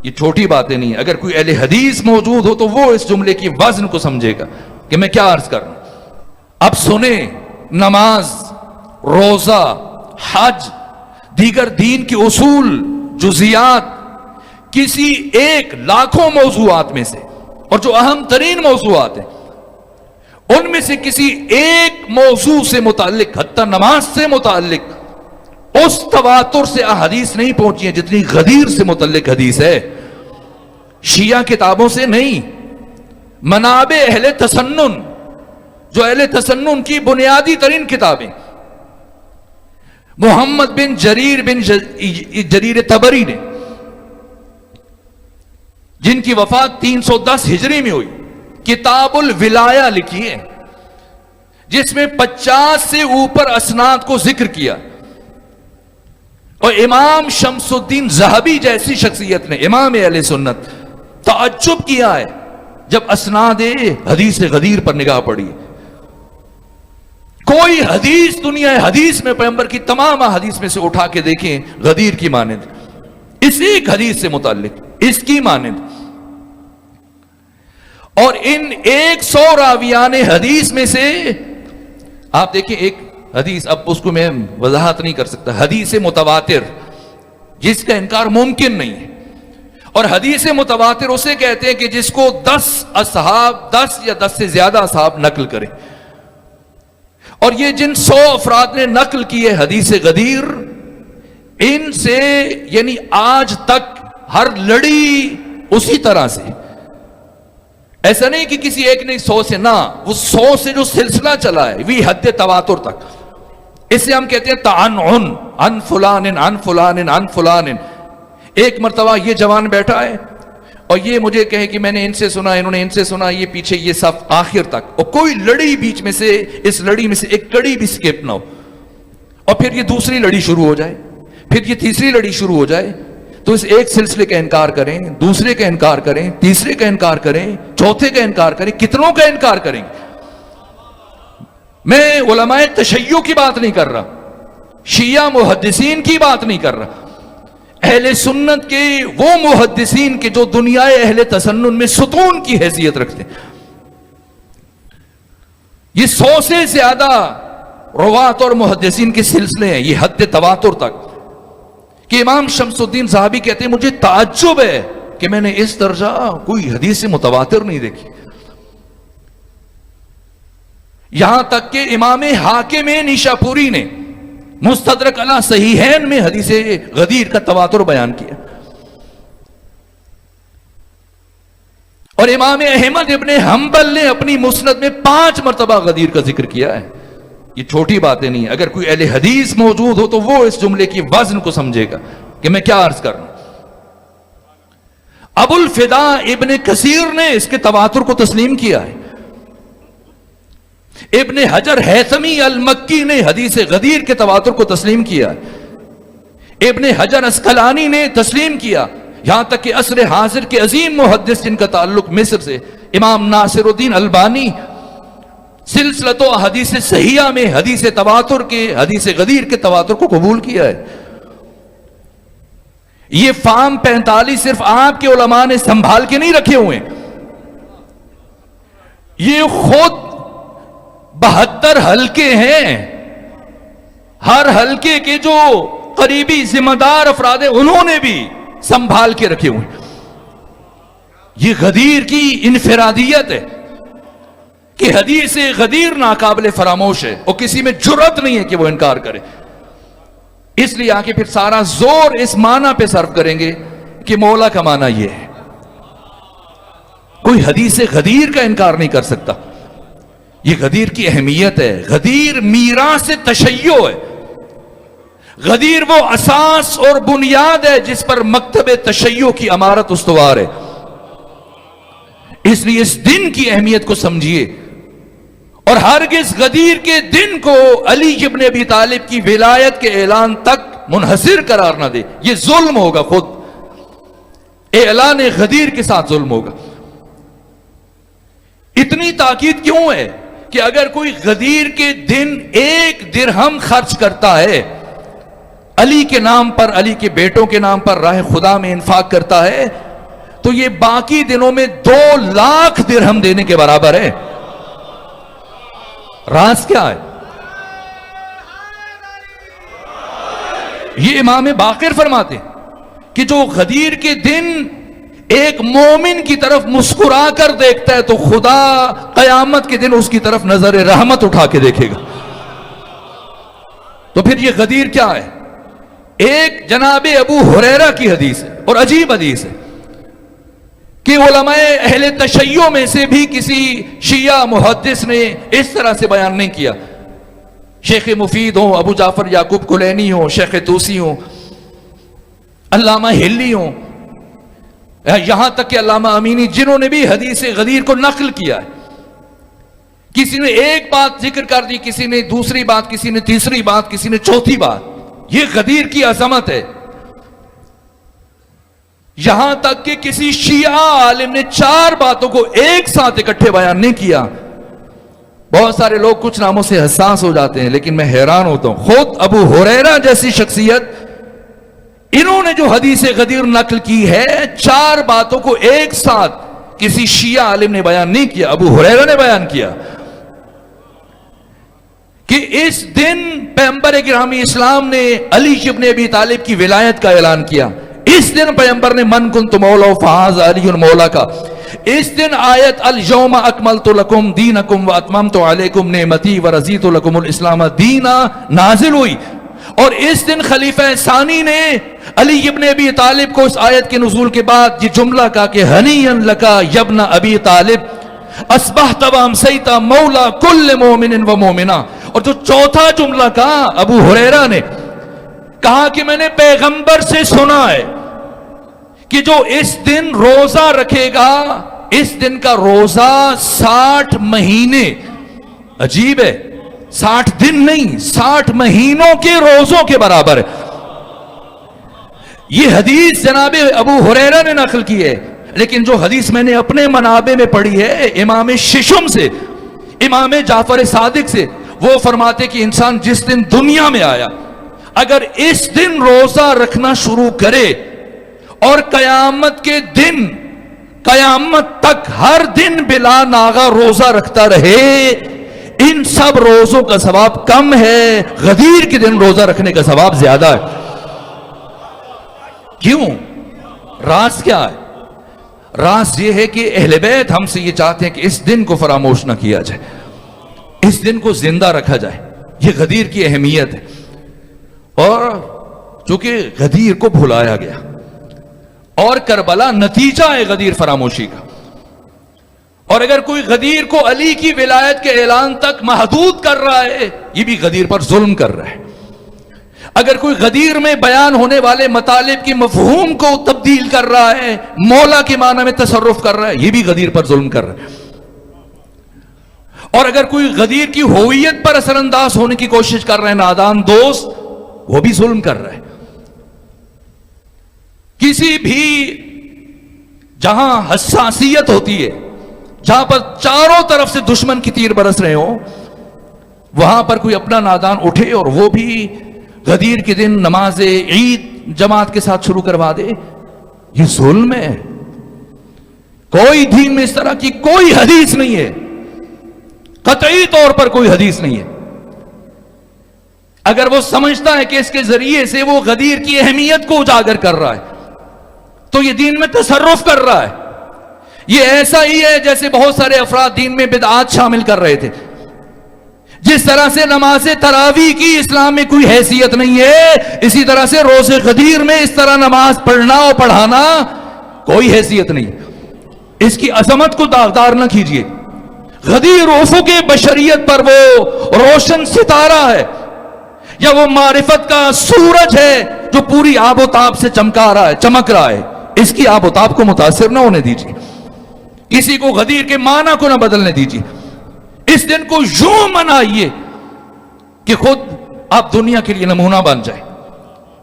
یہ چھوٹی باتیں نہیں. اگر کوئی اہل حدیث موجود ہو تو وہ اس جملے کی وزن کو سمجھے گا کہ میں کیا عرض کر رہا ہوں. اب سنیں، نماز، روزہ، حج، دیگر دین کے اصول، جزیات، کسی ایک لاکھوں موضوعات میں سے، اور جو اہم ترین موضوعات ہیں ان میں سے کسی ایک موضوع سے متعلق، حتی نماز سے متعلق اس تواتر سے احادیث نہیں پہنچی ہیں جتنی غدیر سے متعلق حدیث ہے. شیعہ کتابوں سے نہیں، منابع اہل تسنن، جو اہل تسنن کی بنیادی ترین کتابیں، محمد بن جریر طبری نے، جن کی وفات 310 ہجری میں ہوئی، کتاب الولایہ لکھی ہے جس میں 50 سے اوپر اسناد کو ذکر کیا. اور امام شمس الدین ذہبی جیسی شخصیت نے، امام اہل سنت، تعجب کیا ہے جب اسناد حدیث غدیر پر نگاہ پڑی. کوئی حدیث دنیا حدیث میں پیغمبر کی تمام حدیث میں سے اٹھا کے دیکھیں غدیر کی مانند، اس ایک حدیث سے متعلق اس کی مانند. اور ان 100 راویان حدیث میں سے آپ دیکھیں ایک حدیث، اب اس کو میں وضاحت نہیں کر سکتا، حدیث متواتر جس کا انکار ممکن نہیں ہے. اور حدیث متواتر اسے کہتے ہیں کہ جس کو 10 اصحاب، 10 یا 10 سے زیادہ اصحاب نقل کریں. اور یہ جن 100 افراد نے نقل کی ہے حدیث غدیر، ان سے یعنی آج تک ہر لڑی اسی طرح سے، ایسا نہیں کہ کسی ایک نے 100 سے، نہ، وہ 100 سے جو سلسلہ چلا ہے وی حد تواتر تک، اسے ہم کہتے ہیں تعنعن، عن فلان عن فلان عن فلان. ایک مرتبہ یہ جوان بیٹھا ہے اور یہ مجھے کہے کہ میں نے ان سے سنا، انہوں نے ان سے سنا، یہ پیچھے یہ صف آخر تک، اور کوئی لڑی بیچ میں سے، اس لڑی میں سے ایک کڑی بھی سکپ نہ ہو. اور پھر یہ دوسری لڑی شروع ہو جائے، پھر یہ تیسری لڑی شروع ہو جائے، تو اس ایک سلسلے کا انکار کریں، دوسرے کا انکار کریں، تیسرے کا انکار کریں، چوتھے کا انکار کریں، کتنوں کا انکار کریں گے. میں علماء تشیع کی بات نہیں کر رہا، شیعہ محدثین کی بات نہیں کر رہا، اہل سنت کے وہ محدثین کے جو دنیا اہل تسنن میں ستون کی حیثیت رکھتے ہیں. یہ 100 سے زیادہ روات اور محدثین کے سلسلے ہیں، یہ حد تواتر تک کہ امام شمس الدین ذہبی کہتے ہیں مجھے تعجب ہے کہ میں نے اس درجہ کوئی حدیث متواتر نہیں دیکھی. یہاں تک کہ امام حاکم نیشاپوری نے مستدرک علی صحیحین میں حدیث غدیر کا تواتر بیان کیا. اور امام احمد ابن حنبل نے اپنی مسند میں 5 مرتبہ غدیر کا ذکر کیا ہے. یہ چھوٹی باتیں نہیں. اگر کوئی اہل حدیث موجود ہو تو وہ اس جملے کی وزن کو سمجھے گا کہ میں کیا عرض کر رہا ہوں. ابو الفدا ابن کثیر نے اس کے تواتر کو تسلیم کیا ہے. ابن حجر ہیثمی المکی نے حدیث غدیر کے تواتر کو تسلیم کیا ہے. ابن حجر اسقلانی نے تسلیم کیا. یہاں تک کہ عصر حاضر کے عظیم محدث جن کا تعلق مصر سے، امام ناصر الدین البانی، سلسلۃ و حدیث صحیحہ میں حدیث تواتر کے، حدیث غدیر کے تواتر کو قبول کیا ہے. یہ فام 45 صرف آپ کے علماء نے سنبھال کے نہیں رکھے ہوئے، یہ خود 72 حلقے ہیں. ہر حلقے کے جو قریبی ذمہ دار افراد ہیں انہوں نے بھی سنبھال کے رکھے ہوئے. یہ غدیر کی انفرادیت ہے کہ حدیث غدیر ناقابل فراموش ہے اور کسی میں جرأت نہیں ہے کہ وہ انکار کرے. اس لیے آگے پھر سارا زور اس معنی پہ صرف کریں گے کہ مولا کا معنی یہ ہے. کوئی حدیث غدیر کا انکار نہیں کر سکتا. یہ غدیر کی اہمیت ہے. غدیر میراث تشیع ہے. غدیر وہ اساس اور بنیاد ہے جس پر مکتب تشیع کی عمارت استوار ہے. اس لیے اس دن کی اہمیت کو سمجھیے اور ہرگز غدیر کے دن کو علی ابن ابی طالب کی ولایت کے اعلان تک منحصر قرار نہ دے. یہ ظلم ہوگا. خود اعلان غدیر کے ساتھ ظلم ہوگا. اتنی تاکید کیوں ہے کہ اگر کوئی غدیر کے دن 1 درہم خرچ کرتا ہے، علی کے نام پر، علی کے بیٹوں کے نام پر راہ خدا میں انفاق کرتا ہے، تو یہ باقی دنوں میں 2 لاکھ درہم دینے کے برابر ہے. راز کیا ہے؟ یہ امام باقر فرماتے ہیں کہ جو غدیر کے دن ایک مومن کی طرف مسکرا کر دیکھتا ہے تو خدا قیامت کے دن اس کی طرف نظر رحمت اٹھا کے دیکھے گا. تو پھر یہ غدیر کیا ہے؟ ایک جناب ابو ہریرہ کی حدیث ہے اور عجیب حدیث ہے کہ علماء اہل تشیع میں سے بھی کسی شیعہ محدث نے اس طرح سے بیان نہیں کیا. شیخ مفید ہوں، ابو جعفر یعقوب کلینی ہوں، شیخ توسی ہوں، علامہ ہلی ہوں، یہاں تک کہ علامہ امینی، جنہوں نے بھی حدیث غدیر کو نقل کیا ہے. کسی نے ایک بات ذکر کر دی، کسی نے دوسری بات، کسی نے تیسری بات، کسی نے چوتھی بات. یہ غدیر کی عظمت ہے. یہاں تک کہ کسی شیعہ عالم نے 4 باتوں کو ایک ساتھ اکٹھے بیان نہیں کیا. بہت سارے لوگ کچھ ناموں سے حساس ہو جاتے ہیں، لیکن میں حیران ہوتا ہوں. خود ابو ہریرہ جیسی شخصیت، انہوں نے جو حدیث غدیر نقل کی ہے، 4 باتوں کو ایک ساتھ کسی شیعہ عالم نے بیان نہیں کیا، ابو ہریرہ نے بیان کیا کہ اس دن پیغمبر گرامی اسلام نے علی ابن ابی طالب کی ولایت کا اعلان کیا. اس دن پیغمبر نے من کنت مولا فہذا علی مولا کا. اس دن آیت الیوم اکملت لکم دینکم واتممت علیکم نعمتی ورضیت لکم الاسلام دینا نازل ہوئی. اور اس دن خلیفہ ثانی نے علی ابن ابی طالب کو اس آیت کے نزول کے بعد یہ جملہ کہا کہ ہنیئا لکا یبن ابی طالب اصبحت وامسیت مولا کل مومن و مومنہ. اور جو چوتھا جملہ کہا ابو ہریرہ نے کہا کہ میں نے پیغمبر سے سنا ہے کہ جو اس دن روزہ رکھے گا، اس دن کا روزہ 60 مہینے، عجیب ہے، 60 دن نہیں، 60 مہینوں کے روزوں کے برابر ہے. یہ حدیث جناب ابو ہریرہ نے نقل کی ہے. لیکن جو حدیث میں نے اپنے منابع میں پڑھی ہے امام ششم سے، امام جعفر صادق سے، وہ فرماتے کہ انسان جس دن دنیا میں آیا اگر اس دن روزہ رکھنا شروع کرے اور قیامت کے دن، قیامت تک ہر دن بلا ناغا روزہ رکھتا رہے، ان سب روزوں کا ثواب کم ہے، غدیر کے دن روزہ رکھنے کا ثواب زیادہ ہے. کیوں؟ راز کیا ہے؟ راز یہ ہے کہ اہل بیت ہم سے یہ چاہتے ہیں کہ اس دن کو فراموش نہ کیا جائے، اس دن کو زندہ رکھا جائے. یہ غدیر کی اہمیت ہے. اور چونکہ غدیر کو بھلایا گیا اور کربلا نتیجہ ہے غدیر فراموشی کا. اور اگر کوئی غدیر کو علی کی ولایت کے اعلان تک محدود کر رہا ہے، یہ بھی غدیر پر ظلم کر رہا ہے. اگر کوئی غدیر میں بیان ہونے والے مطالب کی مفہوم کو تبدیل کر رہا ہے، مولا کے معنی میں تصرف کر رہا ہے، یہ بھی غدیر پر ظلم کر رہا ہے. اور اگر کوئی غدیر کی ہویت پر اثر انداز ہونے کی کوشش کر رہے ہیں نادان دوست، وہ بھی ظلم کر رہا ہے. کسی بھی جہاں حساسیت ہوتی ہے، جہاں پر چاروں طرف سے دشمن کی تیر برس رہے ہوں، وہاں پر کوئی اپنا نادان اٹھے اور وہ بھی غدیر کے دن نماز عید جماعت کے ساتھ شروع کروا دے، یہ ظلم ہے. کوئی دین میں اس طرح کی کوئی حدیث نہیں ہے، قطعی طور پر کوئی حدیث نہیں ہے. اگر وہ سمجھتا ہے کہ اس کے ذریعے سے وہ غدیر کی اہمیت کو اجاگر کر رہا ہے تو یہ دین میں تصرف کر رہا ہے. یہ ایسا ہی ہے جیسے بہت سارے افراد دین میں بدعات شامل کر رہے تھے. جس طرح سے نماز تراویح کی اسلام میں کوئی حیثیت نہیں ہے، اسی طرح سے روز غدیر میں اس طرح نماز پڑھنا اور پڑھانا کوئی حیثیت نہیں. اس کی عظمت کو داغدار نہ کیجیے. غدیر افق بشریت پر وہ روشن ستارہ ہے، یا وہ معرفت کا سورج ہے جو پوری آب و تاب سے چمکا رہا ہے، چمک رہا ہے. اس کی آب و تاب کو متاثر نہ ہونے دیجیے. کسی کو غدیر کے معنی کو نہ بدلنے دیجیے. اس دن کو یوں منائیے کہ خود آپ دنیا کے لیے نمونہ بن جائیں.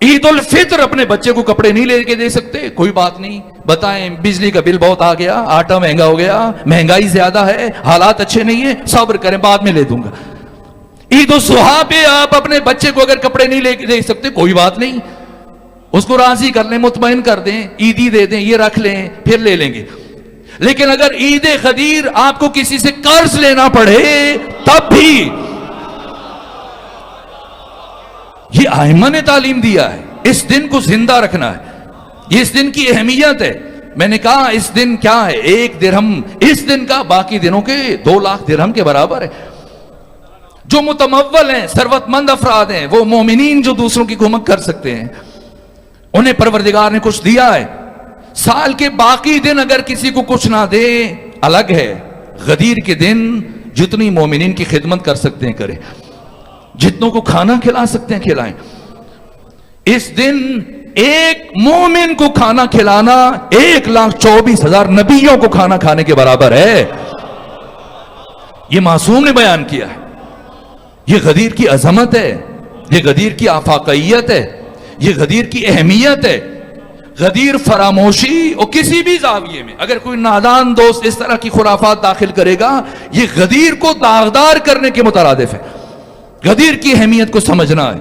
عید الفطر اپنے بچے کو کپڑے نہیں لے کے دے سکتے، کوئی بات نہیں، بتائیں بجلی کا بل بہت آ گیا، آٹا مہنگا ہو گیا، مہنگائی زیادہ ہے، حالات اچھے نہیں ہیں، صبر کریں بعد میں لے دوں گا. عید الاضحیٰ پہ آپ اپنے بچے کو اگر کپڑے نہیں لے کے دے سکتے، کوئی بات نہیں، اس کو راضی کر لیں, مطمئن کر دیں, عیدی دے دیں, یہ رکھ لیں, پھر لے لیں گے. لیکن اگر عید غدیر آپ کو کسی سے قرض لینا پڑے تب بھی, یہ ائمہ نے تعلیم دیا ہے, اس دن کو زندہ رکھنا ہے, یہ اس دن کی اہمیت ہے. میں نے کہا اس دن کیا ہے, 1 درہم اس دن کا باقی دنوں کے 2 لاکھ درہم کے برابر ہے. جو متمول ہیں, ثروت مند افراد ہیں, وہ مومنین جو دوسروں کی کمک کر سکتے ہیں, انہیں پروردگار نے کچھ دیا ہے. سال کے باقی دن اگر کسی کو کچھ نہ دے الگ ہے, غدیر کے دن جتنی مومنین کی خدمت کر سکتے ہیں کریں, جتنوں کو کھانا کھلا سکتے ہیں کھلائیں. اس دن ایک مومن کو کھانا کھلانا 1,24,000 نبیوں کو کھانا کھانے کے برابر ہے. یہ معصوم نے بیان کیا ہے. یہ غدیر کی عظمت ہے, یہ غدیر کی آفاقیت ہے, یہ غدیر کی اہمیت ہے. غدیر فراموشی, اور کسی بھی زاویے میں اگر کوئی نادان دوست اس طرح کی خرافات داخل کرے گا, یہ غدیر کو داغدار کرنے کے مترادف ہے. غدیر کی اہمیت کو سمجھنا ہے.